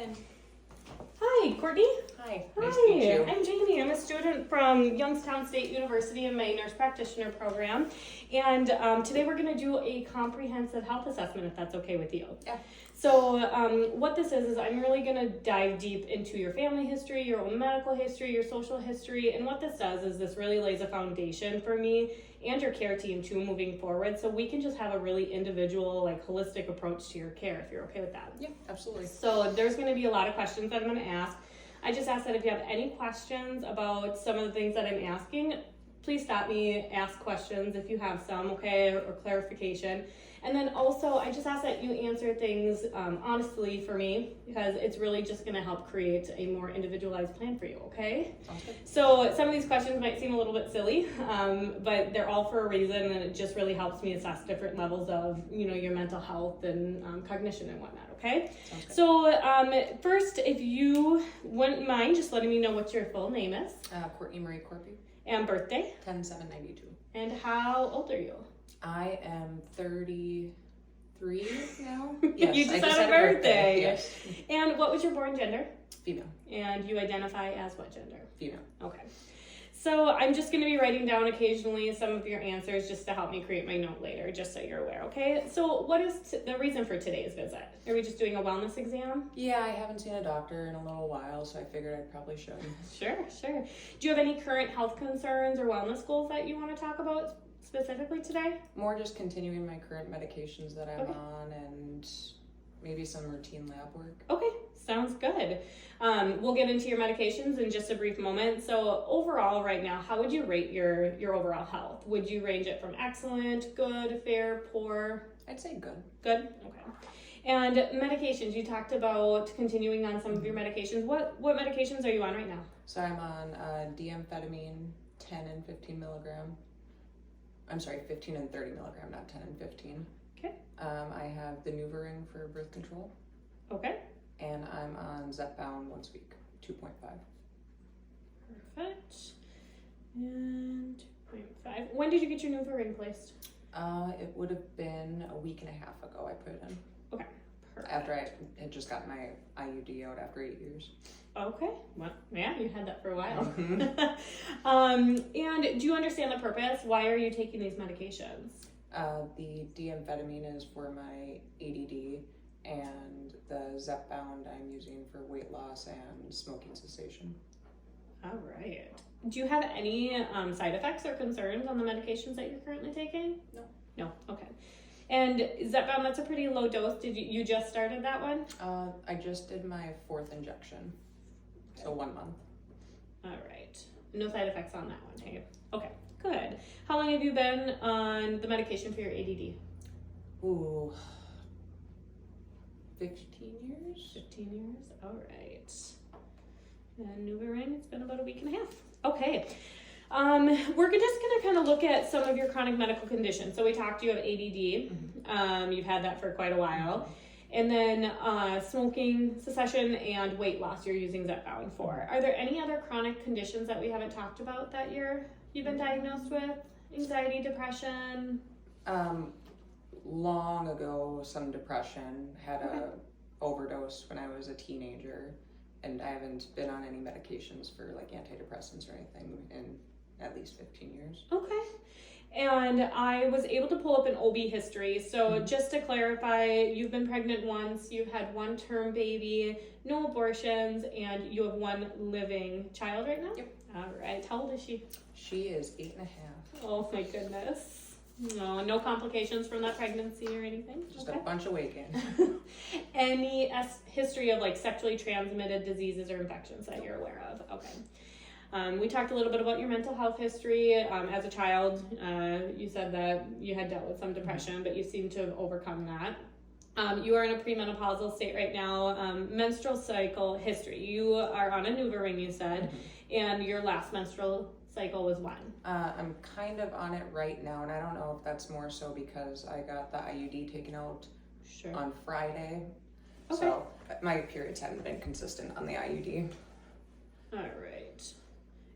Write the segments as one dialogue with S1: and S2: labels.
S1: Jen.
S2: Hi, Courtney.
S1: Hi.
S2: Hi,
S1: Nice to meet you.
S2: I'm Jamie. I'm a student from Youngstown State University in my nurse practitioner program. And today we're going to do a comprehensive health assessment, if that's okay with you.
S1: Yeah.
S2: So what this is I'm really going to dive deep into your family history, your own medical history, your social history. And what this does is this really lays a foundation for me and your care team too moving forward. So we can just have a really individual, holistic approach to your care if you're okay with that.
S1: Yeah, absolutely.
S2: So there's going to be a lot of questions that I'm going to ask. I just ask that if you have any questions about some of the things that I'm asking, please stop me, ask questions if you have some, okay, or clarification. And then also, I just ask that you answer things honestly for me, because it's really just going to help create a more individualized plan for you, okay?
S1: Sounds good.
S2: So some of these questions might seem a little bit silly, but they're all for a reason, and it just really helps me assess different levels of, your mental health and cognition and whatnot, okay?
S1: Sounds good.
S2: So first, if you wouldn't mind just letting me know what your full name is
S1: Courtney Marie Corpy,
S2: and birthday,
S1: 10/7/92.
S2: and how old are you?
S1: I am 33 now.
S2: You just had a birthday.
S1: Yes.
S2: And what was your born gender?
S1: Female.
S2: And you identify as what gender?
S1: Female.
S2: Okay. So I'm just going to be writing down occasionally some of your answers just to help me create my note later, just so you're aware, okay? So what is the reason for today's visit? Are we just doing a wellness exam?
S1: Yeah, I haven't seen a doctor in a little while, so I figured I probably should.
S2: Sure. Do you have any current health concerns or wellness goals that you want to talk about specifically today?
S1: More just continuing my current medications that I'm
S2: Okay.
S1: on and maybe some routine lab work.
S2: Okay, sounds good. We'll get into your medications in just a brief moment. So overall right now, how would you rate your overall health? Would you range it from excellent, good, fair, poor?
S1: I'd say good.
S2: Good? Okay. And medications, you talked about continuing on some of your medications. What medications are you on right now?
S1: So I'm on D-amphetamine, 10 and 15 milligram. I'm sorry, 15 and 30 milligram, not 10 and 15.
S2: Okay.
S1: I have the NuvaRing for birth control,
S2: Okay.
S1: and I'm on Zepbound once a week, 2.5.
S2: Perfect. And 2.5. When did you get your NuvaRing placed?
S1: It would have been a week and a half ago I put it in.
S2: Okay. Perfect.
S1: After I had just got my IUD out after 8 years.
S2: Okay. Well, yeah, you had that for a while.
S1: Mhm.
S2: And do you understand the purpose? Why are you taking these medications?
S1: The D-amphetamine is for my ADD, and the Zepbound I'm using for weight loss and smoking cessation.
S2: All right. Do you have any side effects or concerns on the medications that you're currently taking?
S1: No.
S2: No. Okay. And Zepbound, that's a pretty low dose. Did you just started that one?
S1: I just did my 4th injection, so 1 month.
S2: All right. No side effects on that one, hey? Okay, good. How long have you been on the medication for your ADD?
S1: Ooh, 15 years?
S2: 15 years? All right. And NuvaRing, it's been about a week and a half. Okay. We're just going to kind of look at some of your chronic medical conditions. So we talked, you have ADD.
S1: Mm-hmm.
S2: You've had that for quite a while. And then smoking cessation and weight loss you're using Zepbound for. Are there any other chronic conditions that we haven't talked about that you've been diagnosed with? Anxiety, depression?
S1: Long ago, some depression, had a overdose when I was a teenager, and I haven't been on any medications for like antidepressants or anything in at least 15 years.
S2: Okay. And I was able to pull up an OB history. So just to clarify, you've been pregnant once, you've had 1 term baby, no abortions, and you have 1 living child right now?
S1: Yep.
S2: All right. How old is she?
S1: She is 8.5.
S2: Oh my goodness. No complications from that pregnancy or anything?
S1: Just
S2: Okay.
S1: a bunch of weight gain.
S2: Any history of sexually transmitted diseases or infections that you're aware of? Okay. We talked a little bit about your mental health history. As a child, you said that you had dealt with some depression, but you seem to have overcome that. You are in a premenopausal state right now. Menstrual cycle history. You are on a NuvaRing, you said, and your last menstrual cycle was when?
S1: I'm kind of on it right now, and I don't know if that's more so because I got the IUD taken out on Friday.
S2: Okay.
S1: So my periods haven't been consistent on the IUD.
S2: All right.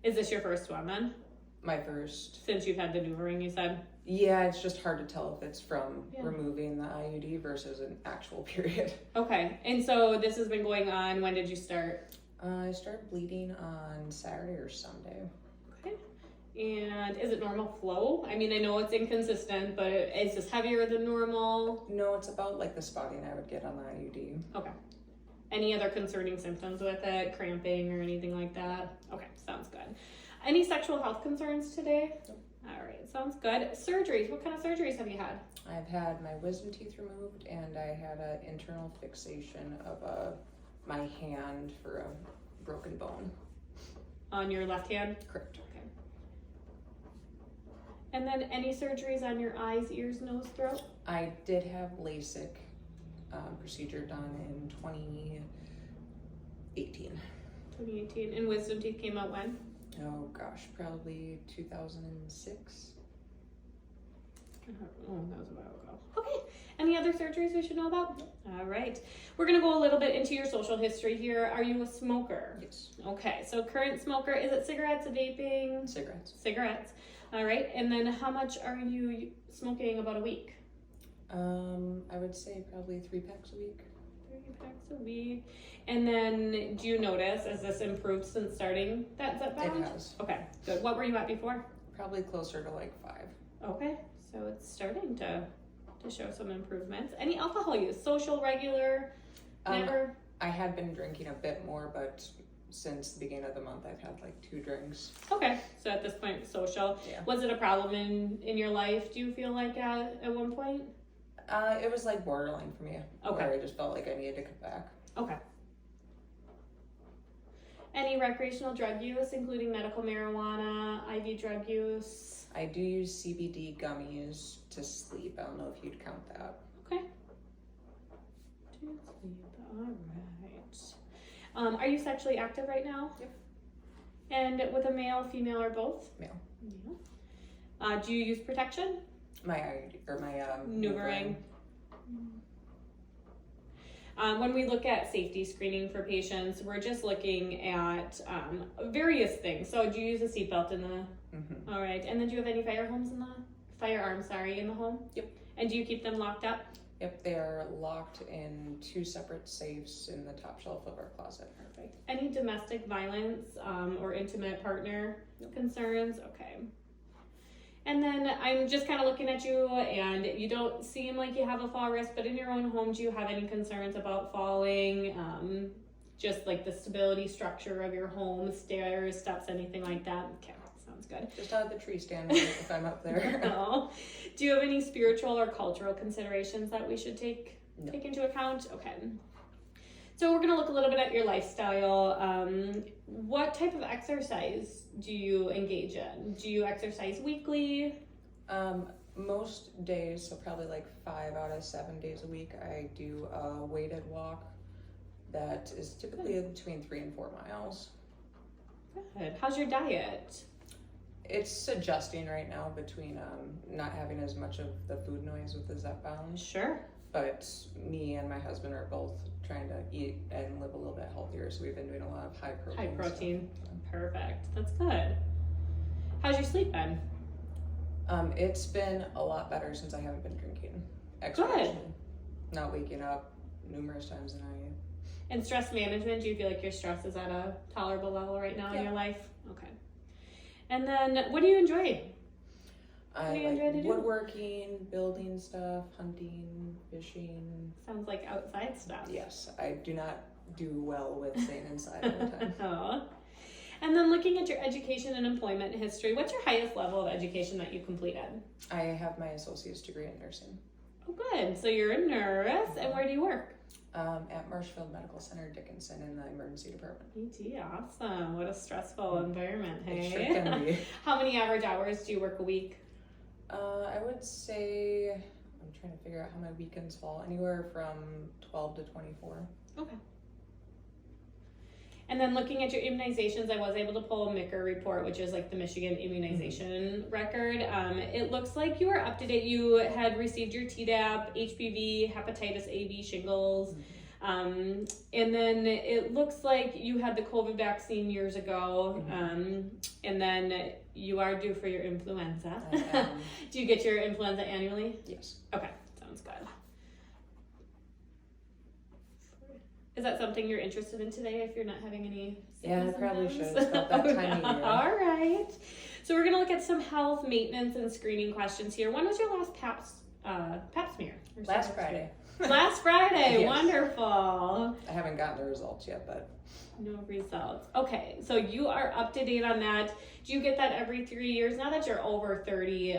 S2: Is this your first one then?
S1: My first.
S2: Since you've had the NuvaRing, you said?
S1: Yeah, it's just hard to tell if it's from removing the IUD versus an actual period.
S2: Okay, and so this has been going on, when did you start?
S1: I started bleeding on Saturday or Sunday.
S2: Okay, and is it normal flow? I mean, I know it's inconsistent, but is this heavier than normal?
S1: No, it's about like the spotting I would get on the IUD.
S2: Okay. Any other concerning symptoms with it? Cramping or anything like that? Okay, sounds good. Any sexual health concerns today?
S1: Nope.
S2: All right, sounds good. Surgeries, what kind of surgeries have you had?
S1: I've had my wisdom teeth removed, and I had an internal fixation of my hand for a broken bone.
S2: On your left hand?
S1: Correct.
S2: Okay. And then any surgeries on your eyes, ears, nose, throat?
S1: I did have LASIK procedure done in 2018.
S2: 2018. And wisdom teeth came out when?
S1: Oh gosh, probably 2006.
S2: Oh, that was a while ago. Okay. Any other surgeries we should know about? All right. We're going to go a little bit into your social history here. Are you a smoker?
S1: Yes.
S2: Okay. So current smoker, is it cigarettes, vaping?
S1: Cigarettes.
S2: Cigarettes. All right. And then how much are you smoking about a week?
S1: I would say probably 3 packs a week.
S2: 3 packs a week. And then do you notice, has this improved since starting that Zepbound?
S1: It has.
S2: Okay, good. What were you at before?
S1: Probably closer to like 5.
S2: Okay, so it's starting to show some improvements. Any alcohol use? Social, regular, never?
S1: I had been drinking a bit more, but since the beginning of the month, I've had like 2 drinks.
S2: Okay, so at this point, social.
S1: Yeah.
S2: Was it a problem in your life, do you feel like at one point?
S1: It was like borderline for me.
S2: Okay.
S1: Where I just felt like I needed to cut back.
S2: Okay. Any recreational drug use, including medical marijuana, IV drug use?
S1: I do use CBD gummies to sleep. I don't know if you'd count that.
S2: Okay. To sleep, all right. Are you sexually active right now?
S1: Yep. And
S2: with a male, female, or both?
S1: Male.
S2: Yeah. Do you use protection?
S1: My IUD, or my
S2: NuRS6904. When we look at safety screening for patients, we're just looking at various things. So do you use a seatbelt in the?
S1: Mm-hmm.
S2: All right. And then do you have any firearms in the home?
S1: Yep.
S2: And do you keep them locked up?
S1: Yep, they are locked in 2 separate safes in the top shelf of our closet.
S2: Perfect. Any domestic violence or intimate partner concerns? Okay. And then I'm just kind of looking at you, and you don't seem like you have a fall risk, but in your own home, do you have any concerns about falling? Just like the stability structure of your home, stairs, steps, anything like that? Okay, sounds good.
S1: Just out of the tree stand if I'm up there.
S2: No. Do you have any spiritual or cultural considerations that we should take into account? Okay. So we're going to look a little bit at your lifestyle. What type of exercise do you engage in? Do you exercise weekly?
S1: Most days, so probably like 5 out of 7 days a week, I do a weighted walk that is typically between 3 and 4 miles.
S2: Good. How's your diet?
S1: It's adjusting right now between not having as much of the food noise with the Zepbound.
S2: Sure.
S1: But me and my husband are both trying to eat and live a little bit healthier, so we've been doing a lot of high protein.
S2: High protein. Perfect. That's good. How's your sleep been?
S1: It's been a lot better since I haven't been drinking.
S2: Good.
S1: Not waking up numerous times a night.
S2: And stress management, do you feel like your stress is at a tolerable level right now in your life? Okay. And then what do you enjoy?
S1: I like woodworking, building stuff, hunting, fishing.
S2: Sounds like outside stuff.
S1: Yes, I do not do well with staying inside all the time.
S2: Oh. And then looking at your education and employment history, what's your highest level of education that you completed?
S1: I have my associate's degree in nursing.
S2: Oh, good. So you're a nurse, and where do you work?
S1: At Marshfield Medical Center, Dickinson, in the emergency department.
S2: ET, awesome. What a stressful environment, hey?
S1: It sure can be.
S2: How many average hours do you work a week?
S1: I would say, I'm trying to figure out how my weekends fall, anywhere from 12 to 24.
S2: Okay. And then looking at your immunizations, I was able to pull a MICR report, which is like the Michigan immunization record. It looks like you are up to date. You had received your Tdap, HPV, hepatitis A, B, shingles. And then it looks like you had the COVID vaccine years ago, and then you are due for your influenza. Do you get your influenza annually?
S1: Yes.
S2: Okay, sounds good. Is that something you're interested in today if you're not having any
S1: Yeah, I
S2: symptoms?
S1: probably should. It's about that time of year.
S2: All right. So we're going to look at some health, maintenance, and screening questions here. When was your last pap smear?
S1: Last Friday.
S2: Last Friday.
S1: Yes.
S2: Wonderful.
S1: I haven't gotten the results yet, but
S2: No results. Okay, so you are up to date on that. Do you get that every 3 years? Now that you're over 30,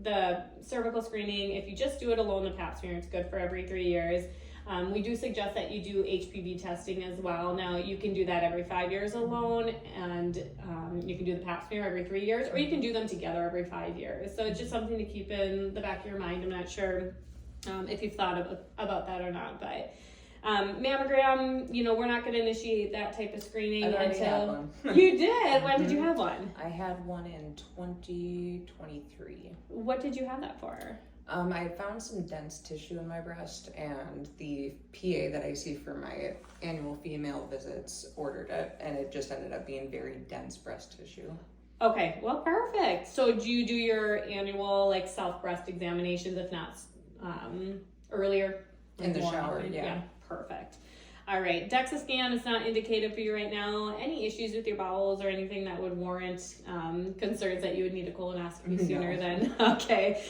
S2: the cervical screening, if you just do it alone, the pap smear, it's good for every 3 years. We do suggest that you do HPV testing as well. Now, you can do that every 5 years alone, and you can do the pap smear every 3 years, or you can do them together every 5 years. So it's just something to keep in the back of your mind. I'm not sure if you've thought about that or not, but mammogram, we're not going to initiate that type of screening
S1: I've already had
S2: until
S1: one.
S2: You did. When did you have one?
S1: I had one in 2023.
S2: What did you have that for?
S1: I found some dense tissue in my breast, and the PA that I see for my annual female visits ordered it, and it just ended up being very dense breast tissue.
S2: Okay, well, perfect. So do you do your annual self breast examinations, if not earlier?
S1: In the shower, yeah.
S2: Perfect. All right, DEXA scan is not indicated for you right now. Any issues with your bowels or anything that would warrant concerns that you would need a colonoscopy sooner than? Okay.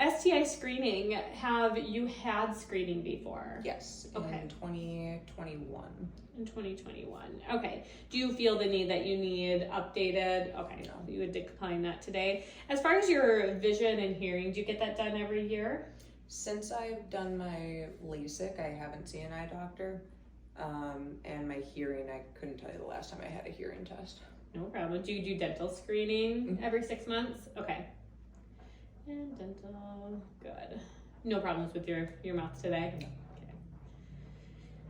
S2: STI screening, have you had screening before?
S1: Yes,
S2: okay.
S1: In 2021.
S2: In 2021. Okay. Do you feel the need that you need updated? Okay. No. You would decline that today. As far as your vision and hearing, do you get that done every year?
S1: Since I've done my LASIK, I haven't seen an eye doctor. And my hearing, I couldn't tell you the last time I had a hearing test.
S2: No problem. Do you do dental screening every 6 months? Okay. And dental, good. No problems with your mouth today?
S1: No.
S2: Okay.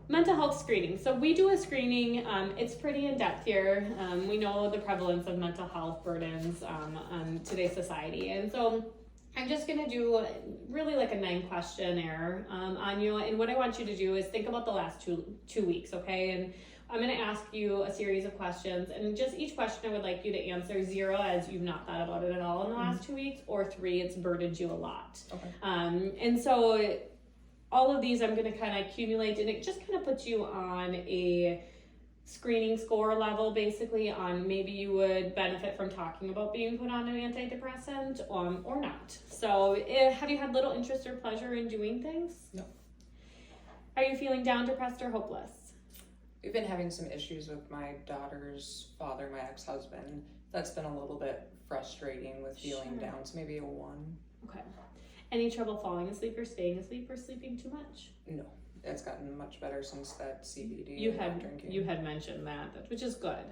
S2: Mental health screening. So we do a screening. It's pretty in-depth here. We know the prevalence of mental health burdens on today's society. And so I'm just going to do really a 9-questionnaire on you. And what I want you to do is think about the last two weeks, okay? And I'm going to ask you a series of questions. And just each question I would like you to answer 0 as you've not thought about it at all in the last 2 weeks, or 3, it's burdened you a lot.
S1: Okay.
S2: And so all of these I'm going to kind of accumulate, and it just kind of puts you on a screening score level, basically, on maybe you would benefit from talking about being put on an antidepressant or not. So have you had little interest or pleasure in doing things?
S1: No.
S2: Are you feeling down, depressed, or hopeless?
S1: We've been having some issues with my daughter's father, my ex-husband. That's been a little bit frustrating with feeling down, so maybe a 1.
S2: Okay. Any trouble falling asleep or staying asleep or sleeping too much?
S1: No. It's gotten much better since that CBD.
S2: You had mentioned that, which is good.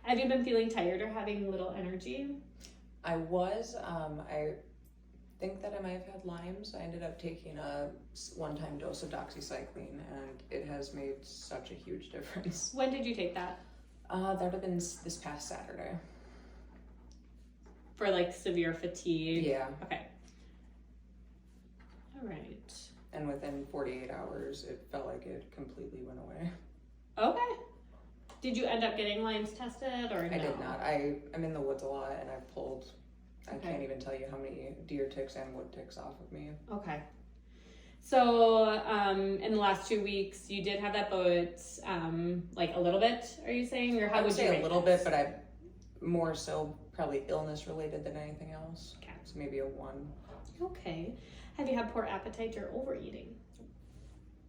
S2: Have you been feeling tired or having little energy?
S1: I was. I think that I might have had Lyme's. I ended up taking a one-time dose of doxycycline, and it has made such a huge difference.
S2: When did you take that?
S1: That would have been this past Saturday.
S2: For severe fatigue?
S1: Yeah.
S2: Okay. All right.
S1: And within 48 hours, it felt like it completely went away.
S2: Okay. Did you end up getting Lyme's tested or no?
S1: I did not. I'm in the woods a lot, and I've pulled, I can't even tell you how many deer ticks and wood ticks off of me.
S2: Okay. So in the last 2 weeks, you did have that, but a little bit, are you saying? Or how would you
S1: say
S2: rate
S1: a little
S2: this?
S1: bit, but I more so probably illness related than anything else.
S2: Okay.
S1: So maybe a 1.
S2: Okay. Have you had poor appetite or overeating?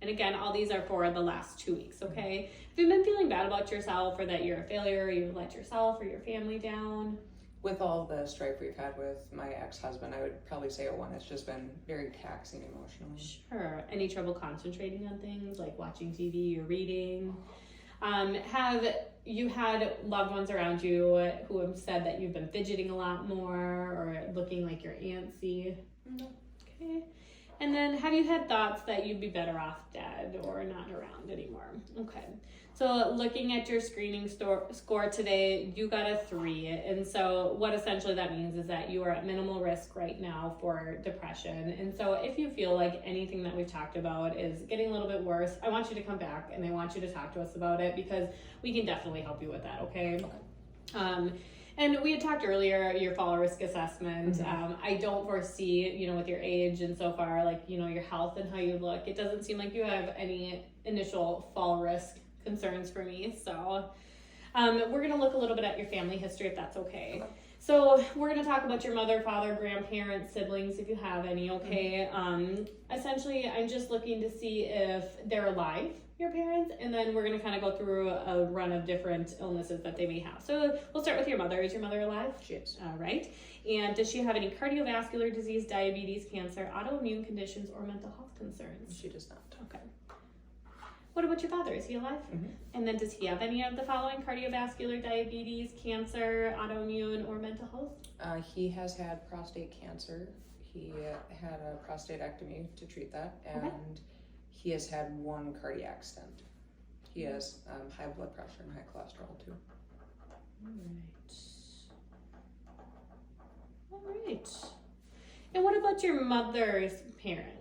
S2: And again, all these are for the last 2 weeks, okay? Have you been feeling bad about yourself, or that you're a failure, or you've let yourself or your family down?
S1: With all the strife we've had with my ex-husband, I would probably say a 1. It's just been very taxing emotionally.
S2: Sure. Any trouble concentrating on things like watching TV or reading? Have you had loved ones around you who have said that you've been fidgeting a lot more or looking like you're antsy?
S1: No.
S2: Okay. And then have you had thoughts that you'd be better off dead or not around anymore. Okay. So looking at your screening score today, you got a 3. And so what essentially that means is that you are at minimal risk right now for depression. And so if you feel like anything that we've talked about is getting a little bit worse, I want you to come back and I want you to talk to us about it, because we can definitely help you with that, okay? And we had talked earlier, your fall risk assessment. I don't foresee, with your age and so far, like, your health and how you look, it doesn't seem like you have any initial fall risk concerns for me. So we're going to look a little bit at your family history, if that's okay. So we're going to talk about your mother, father, grandparents, siblings, if you have any, okay? Essentially, I'm just looking to see if they're alive, your parents, and then we're going to kind of go through a run of different illnesses that they may have. So we'll start with your mother. Is your mother alive?
S1: She is.
S2: All right. And does she have any cardiovascular disease, diabetes, cancer, autoimmune conditions, or mental health concerns?
S1: She does not.
S2: Okay. What about your father? Is he alive? And then does he have any of the following: cardiovascular, diabetes, cancer, autoimmune, or mental health?
S1: He has had prostate cancer. He had a prostatectomy to treat that, and he has had 1 cardiac stent. He has high blood pressure and high cholesterol too.
S2: All right. And what about your mother's parents?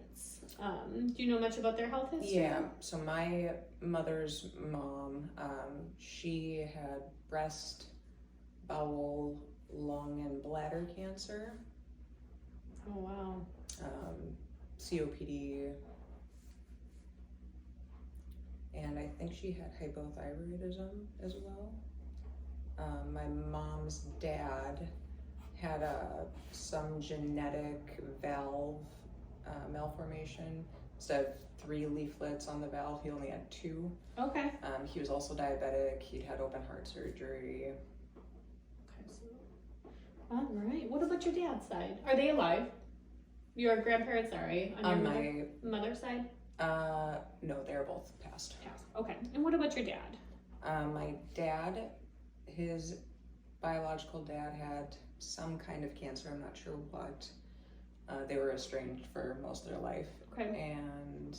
S2: Do you know much about their health history?
S1: Yeah, so my mother's mom, she had breast, bowel, lung, and bladder cancer.
S2: Oh, wow.
S1: COPD, and I think she had hypothyroidism as well. My mom's dad had some genetic valve malformation. Instead of 3 leaflets on the valve, he only had 2.
S2: Okay.
S1: He was also diabetic. He'd had open heart surgery.
S2: All right. What about your dad's side? Are they alive? Your grandparents, sorry.
S1: On
S2: your mother's side?
S1: No, they're both passed.
S2: Okay. And what about your dad?
S1: My dad, his biological dad had some kind of cancer. I'm not sure what. They were estranged for most of their life.
S2: Okay.
S1: And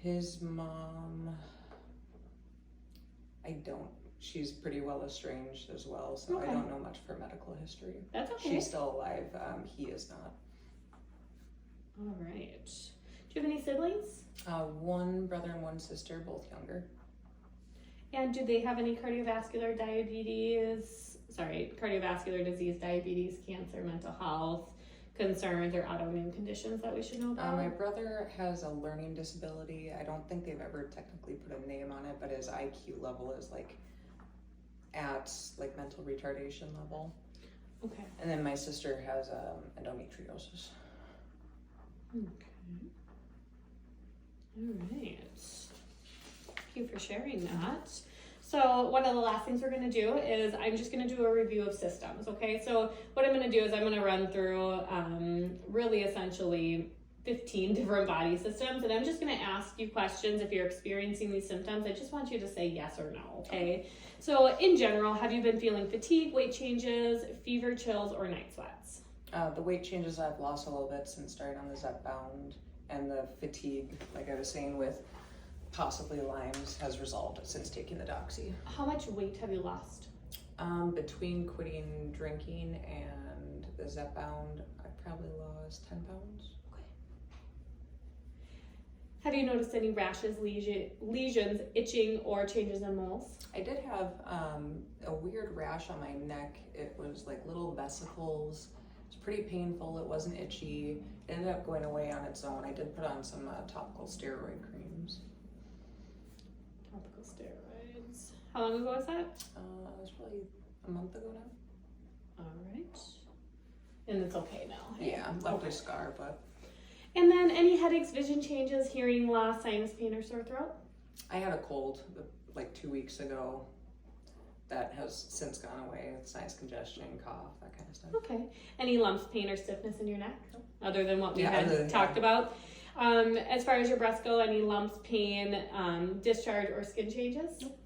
S1: his mom, she's pretty well estranged as well, so I don't know much of her medical history.
S2: That's okay.
S1: She's still alive. He is not.
S2: All right. Do you have any siblings?
S1: 1 brother and 1 sister, both younger.
S2: And do they have any cardiovascular disease, diabetes, cancer, mental health concerns, or autoimmune conditions that we should know about?
S1: My brother has a learning disability. I don't think they've ever technically put a name on it, but his IQ level is at mental retardation level. Okay. And then my sister has endometriosis.
S2: Okay. All right. Thank you for sharing that. So one of the last things we're going to do is I'm just going to do a review of systems, okay? So what I'm going to do is I'm going to run through really essentially 15 different body systems, and I'm just going to ask you questions. If you're experiencing these symptoms, I just want you to say yes or no, okay? So in general, have you been feeling fatigue, weight changes, fever, chills, or night sweats?
S1: The weight changes, I've lost a little bit since starting on the Zepbound, and the fatigue, like I was saying, with possibly Lyme's, has resolved since taking the Doxy.
S2: How much weight have you lost?
S1: Between quitting drinking and the Zepbound, I probably lost 10 pounds.
S2: Okay. Have you noticed any rashes, lesions, itching, or changes in moles?
S1: I did have a weird rash on my neck. It was like little vesicles. It was pretty painful. It wasn't itchy. It ended up going away on its own. I did put on some topical steroid creams.
S2: Topical steroids. How long ago was that?
S1: It was probably a month ago now.
S2: All right. And it's okay now.
S1: Yeah, left a scar, but.
S2: And then any headaches, vision changes, hearing loss, sinus pain, or sore throat?
S1: I had a cold like 2 weeks ago that has since gone away. Sinus congestion, cough, that kind of stuff.
S2: Okay. Any lumps, pain, or stiffness in your neck?
S1: No.
S2: Other than what we had talked about? As far as your breasts go, any lumps, pain, discharge, or skin changes?
S1: Nope.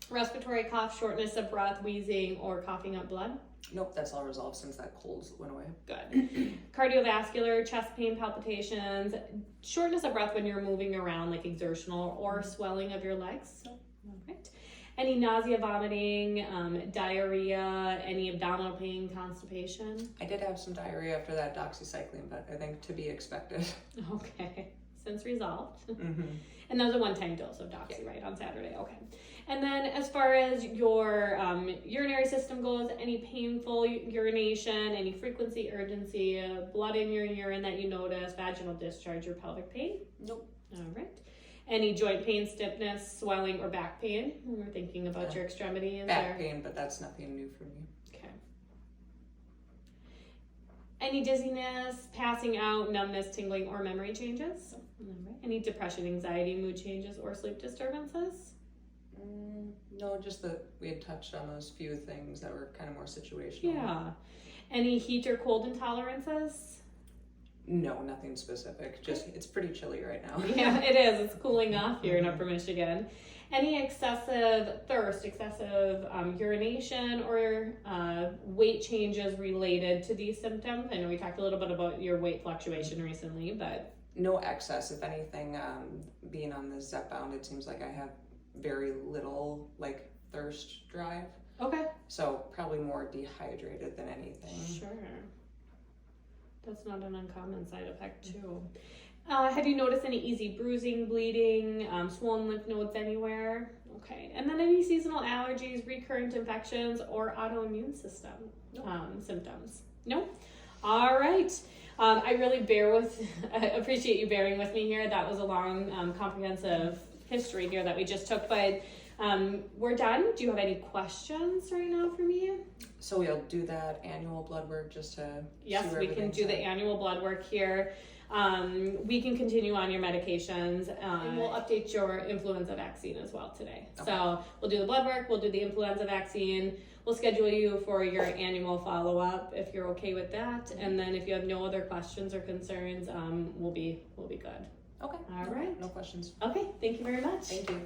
S2: Respiratory cough, shortness of breath, wheezing, or coughing up blood?
S1: Nope, that's all resolved since that cold went away.
S2: Good. Cardiovascular, chest pain, palpitations, shortness of breath when you're moving around, like exertional, or swelling of your legs.
S1: Nope.
S2: All right. Any nausea, vomiting, diarrhea, any abdominal pain, constipation?
S1: I did have some diarrhea after that doxycycline, but I think to be expected.
S2: Okay, since resolved.
S1: Mm-hmm.
S2: And that was a one-time dose of doxy, right, on Saturday? Okay. And then as far as your urinary system goes, any painful urination, any frequency, urgency, blood in your urine that you notice, vaginal discharge, or pelvic pain?
S1: Nope.
S2: All right. Any joint pain, stiffness, swelling, or back pain? We're thinking about your extremities.
S1: Back pain, but that's nothing new for me.
S2: Okay. Any dizziness, passing out, numbness, tingling, or memory changes? All right. Any depression, anxiety, mood changes, or sleep disturbances?
S1: No, just that we had touched on those few things that were kind of more situational.
S2: Yeah. Any heat or cold intolerances?
S1: No, nothing specific. Just it's pretty chilly right now.
S2: Yeah, it is. It's cooling off here in Upper Michigan. Any excessive thirst, excessive urination, or weight changes related to these symptoms? I know we talked a little bit about your weight fluctuation recently, but...
S1: No excess. If anything, being on the Zepbound, it seems like I have very little like thirst drive.
S2: Okay.
S1: So probably more dehydrated than anything.
S2: Sure. That's not an uncommon side effect too. Have you noticed any easy bruising, bleeding, swollen lymph nodes anywhere? Okay. And then any seasonal allergies, recurrent infections, or autoimmune system symptoms? No? All right. I really appreciate you bearing with me here. That was a long, comprehensive history here that we just took, but we're done. Do you have any questions right now for me?
S1: So we'll do that annual blood work just to
S2: Yes,
S1: see
S2: we can do the annual blood work here. We can continue on your medications, and we'll update your influenza vaccine as well today. Okay. So we'll do the blood work, we'll do the influenza vaccine, we'll schedule you for your annual follow-up if you're okay with that, and then if you have no other questions or concerns, we'll be good.
S1: Okay.
S2: All right.
S1: No questions.
S2: Okay, thank you very much.
S1: Thank you.